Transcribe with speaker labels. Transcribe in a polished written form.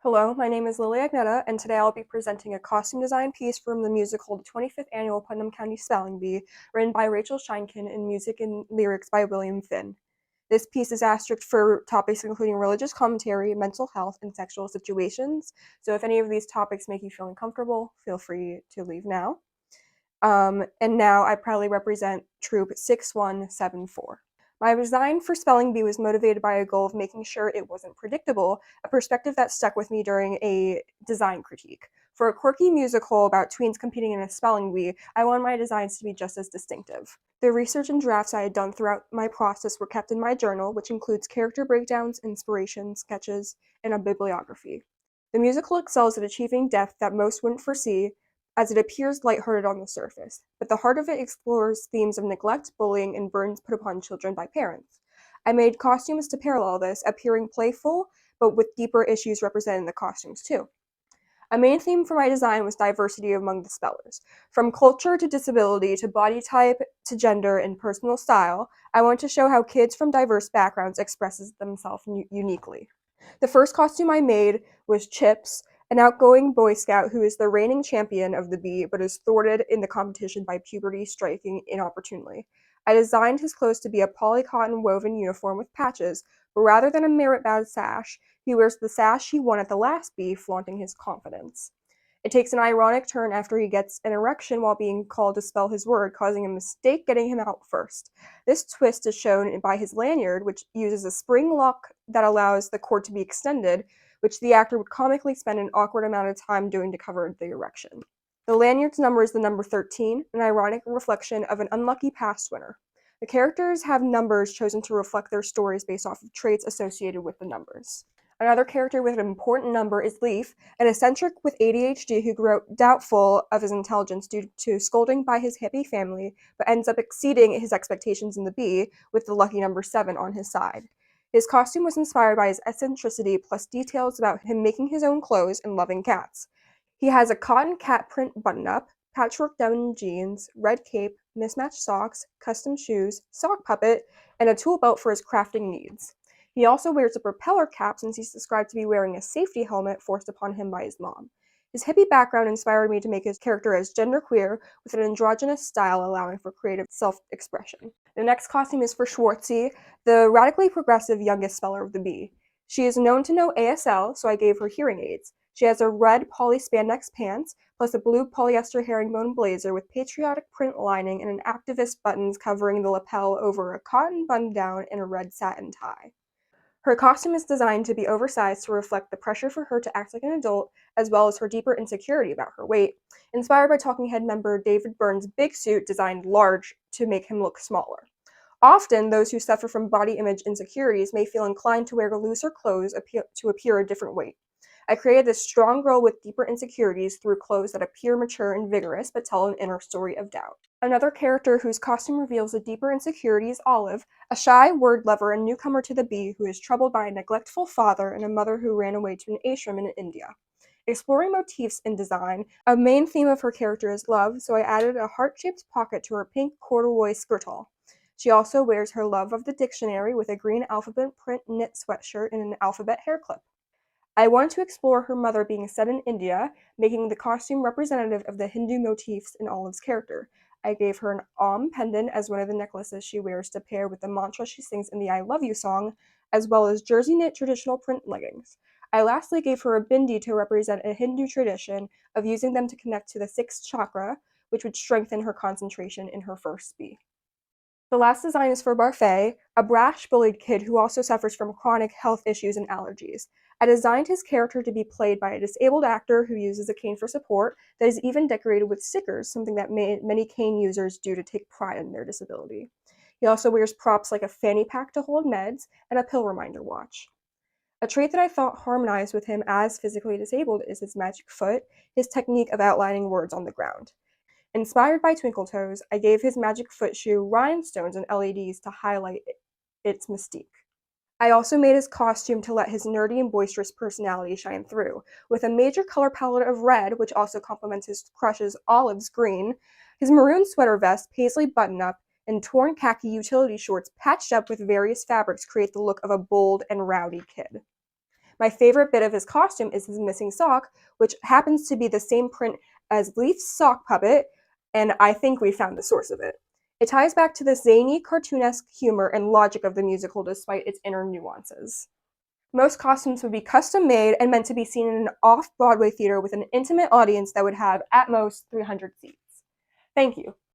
Speaker 1: Hello, my name is Lily Agnetta, and today I'll be presenting a costume design piece from the musical The 25th Annual Putnam County Spelling Bee, written by Rachel Scheinkin and music and lyrics by William Finn. This piece is asterisked for topics including religious commentary, mental health, and sexual situations, so if any of these topics make you feel uncomfortable, feel free to leave now. And now I proudly represent Troop 6174. My design for Spelling Bee was motivated by a goal of making sure it wasn't predictable, a perspective that stuck with me during a design critique. For a quirky musical about tweens competing in a spelling bee, I wanted my designs to be just as distinctive. The research and drafts I had done throughout my process were kept in my journal, which includes character breakdowns, inspiration, sketches, and a bibliography. The musical excels at achieving depth that most wouldn't foresee, as it appears lighthearted on the surface, but the heart of it explores themes of neglect, bullying, and burdens put upon children by parents. I made costumes to parallel this, appearing playful, but with deeper issues represented in the costumes too. A main theme for my design was diversity among the spellers. From culture to disability to body type to gender and personal style, I want to show how kids from diverse backgrounds expresses themselves uniquely. The first costume I made was Chips, an outgoing Boy Scout who is the reigning champion of the bee but is thwarted in the competition by puberty striking inopportunely. I designed his clothes to be a polycotton woven uniform with patches, but rather than a merit badge sash, he wears the sash he won at the last bee, flaunting his confidence. It takes an ironic turn after he gets an erection while being called to spell his word, causing a mistake getting him out first. This twist is shown by his lanyard, which uses a spring lock that allows the cord to be extended, which the actor would comically spend an awkward amount of time doing to cover the erection. The lanyard's number is the number 13, an ironic reflection of an unlucky past winner. The characters have numbers chosen to reflect their stories based off of traits associated with the numbers. Another character with an important number is Leaf, an eccentric with ADHD who grew up doubtful of his intelligence due to scolding by his hippie family, but ends up exceeding his expectations in the bee with the lucky number 7 on his side. His costume was inspired by his eccentricity plus details about him making his own clothes and loving cats. He has a cotton cat print button-up, patchwork denim jeans, red cape, mismatched socks, custom shoes, sock puppet, and a tool belt for his crafting needs. He also wears a propeller cap since he's described to be wearing a safety helmet forced upon him by his mom. His hippie background inspired me to make his character as genderqueer with an androgynous style allowing for creative self-expression. The next costume is for Schwartzy, the radically progressive youngest speller of the bee. She is known to know ASL, so I gave her hearing aids. She has a red poly spandex pants, plus a blue polyester herringbone blazer with patriotic print lining and an activist buttons covering the lapel over a cotton button-down and a red satin tie. Her costume is designed to be oversized to reflect the pressure for her to act like an adult, as well as her deeper insecurity about her weight, inspired by Talking Head member David Byrne's big suit designed large to make him look smaller. Often, those who suffer from body image insecurities may feel inclined to wear looser clothes to appear a different weight. I created this strong girl with deeper insecurities through clothes that appear mature and vigorous but tell an inner story of doubt. Another character whose costume reveals a deeper insecurity is Olive, a shy word lover and newcomer to the bee who is troubled by a neglectful father and a mother who ran away to an ashram in India. Exploring motifs in design, a main theme of her character is love, so I added a heart-shaped pocket to her pink corduroy skirtle. She also wears her love of the dictionary with a green alphabet print knit sweatshirt and an alphabet hair clip. I wanted to explore her mother being set in India, making the costume representative of the Hindu motifs in Olive's character. I gave her an Om pendant as one of the necklaces she wears to pair with the mantra she sings in the I Love You song, as well as jersey knit traditional print leggings. I lastly gave her a bindi to represent a Hindu tradition of using them to connect to the sixth chakra, which would strengthen her concentration in her first bee. The last design is for Barfay, a brash, bullied kid who also suffers from chronic health issues and allergies. I designed his character to be played by a disabled actor who uses a cane for support that is even decorated with stickers, something that many cane users do to take pride in their disability. He also wears props like a fanny pack to hold meds and a pill reminder watch. A trait that I thought harmonized with him as physically disabled is his magic foot, his technique of outlining words on the ground. Inspired by Twinkle Toes, I gave his magic foot shoe rhinestones and LEDs to highlight its mystique. I also made his costume to let his nerdy and boisterous personality shine through, with a major color palette of red, which also complements his crush's Olive's green, his maroon sweater vest, paisley button-up, and torn khaki utility shorts patched up with various fabrics create the look of a bold and rowdy kid. My favorite bit of his costume is his missing sock, which happens to be the same print as Leaf's sock puppet, and I think we found the source of it. It ties back to the zany, cartoonesque humor and logic of the musical despite its inner nuances. Most costumes would be custom made and meant to be seen in an off Broadway theater with an intimate audience that would have, at most, 300 seats. Thank you.